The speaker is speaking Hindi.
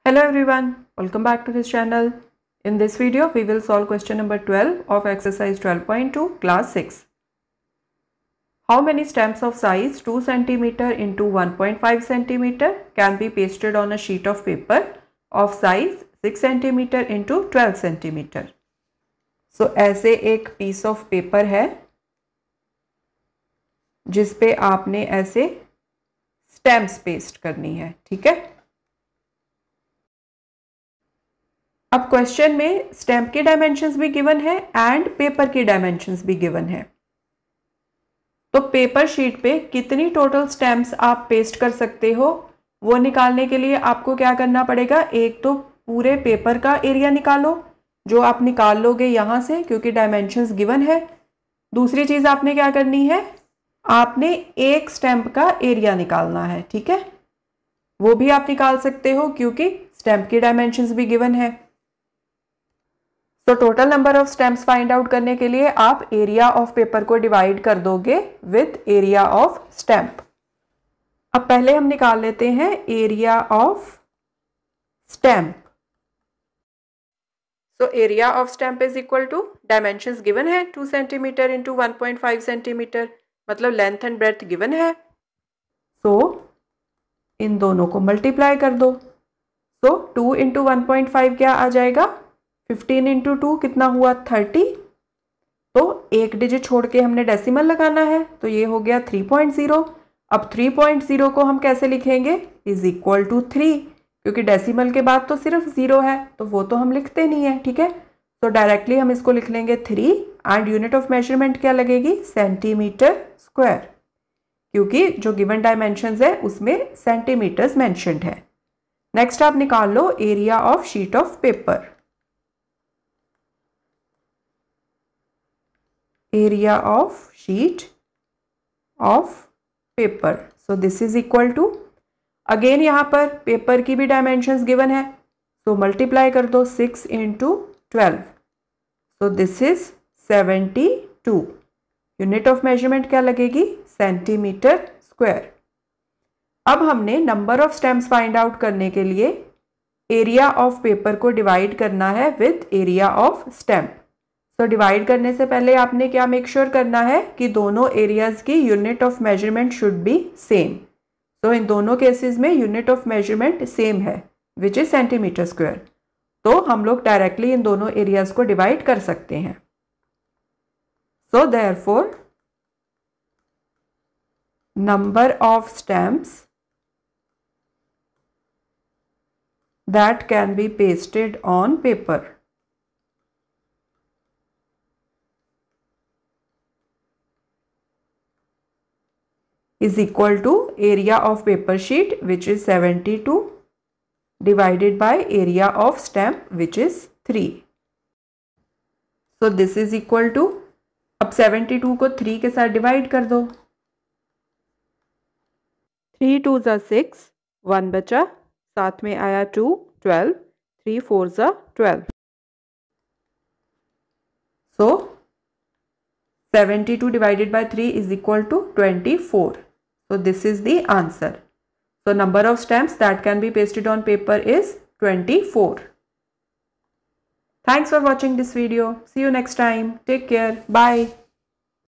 Hello everyone, welcome back to this channel. In this video, we will solve question number 12 of exercise 12.2 class 6. How many stamps of size 2 cm into 1.5 cm can be pasted on a sheet of paper of size 6 cm into 12 cm? So ऐसे एक piece of paper है जिस पे आपने ऐसे stamps paste करनी है, ठीक है। अब क्वेश्चन में स्टैम्प की डायमेंशंस भी गिवन है एंड पेपर की डायमेंशंस भी गिवन है। तो पेपर शीट पे कितनी टोटल स्टैम्प्स आप पेस्ट कर सकते हो वो निकालने के लिए आपको क्या करना पड़ेगा, एक तो पूरे पेपर का एरिया निकालो जो आप निकाल लोगे यहां से क्योंकि डायमेंशंस गिवन है। दूसरी चीज आपने क्या करनी है, आपने एक स्टैम्प का एरिया निकालना है, ठीक है। वो भी आप निकाल सकते हो क्योंकि स्टैम्प की डायमेंशंस भी गिवन है। तो total number of stamps find out करने के लिए आप एरिया ऑफ पेपर को डिवाइड कर दोगे विद एरिया ऑफ स्टैम्प। अब पहले हम निकाल लेते हैं area of stamp. So area of stamp is equal to dimensions given है 2 सेंटीमीटर इंटू 1.5 सेंटीमीटर, मतलब लेंथ एंड ब्रेथ गिवन है। सो इन दोनों को मल्टीप्लाई कर दो। सो 2 इंटू 1.5 क्या आ जाएगा, 15 इंटू 2 कितना हुआ 30। तो एक डिजिट छोड़ के हमने डेसिमल लगाना है तो ये हो गया 3.0। अब 3.0 को हम कैसे लिखेंगे, इज इक्वल टू 3, क्योंकि डेसिमल के बाद तो सिर्फ 0 है तो वो तो हम लिखते नहीं है, ठीक है। तो डायरेक्टली हम इसको लिख लेंगे 3 एंड यूनिट ऑफ मेजरमेंट क्या लगेगी, सेंटीमीटर स्क्वायर, क्योंकि जो गिवन डायमेंशंस है उसमें सेंटीमीटर्स मेंशन्ड है। नेक्स्ट आप निकाल लो area of sheet of paper. area of sheet of paper. So this is equal to, again यहाँ पर पेपर की भी डायमेंशंस गिवन है तो मल्टीप्लाई कर दो 6 into 12। So this is 72। Unit of measurement क्या लगेगी, सेंटीमीटर स्क्वायर। अब हमने number of stamps find out करने के लिए एरिया ऑफ पेपर को डिवाइड करना है विद एरिया ऑफ स्टैम्प। तो डिवाइड करने से पहले आपने क्या मेक श्योर करना है कि दोनों एरियाज की unit of measurement should be same. तो इन दोनों केसेस में यूनिट ऑफ मेजरमेंट सेम है विच इज सेंटीमीटर स्क्वायर। तो हम लोग डायरेक्टली इन दोनों एरियाज को डिवाइड कर सकते हैं। So therefore number of stamps that can be pasted on paper is equal to area of paper sheet which is 72 divided by area of stamp which is 3. So this is equal to, अब 72 को 3 के साथ डिवाइड कर दो, 3 2 ज़ा 6, 1 बचा, साथ में आया 2 12, 3 4 ज़ा 12। So 72 divided by 3 is equal to 24. So this is the answer. So number of stamps that can be pasted on paper is 24. Thanks for watching this video. See you next time. Take care. Bye.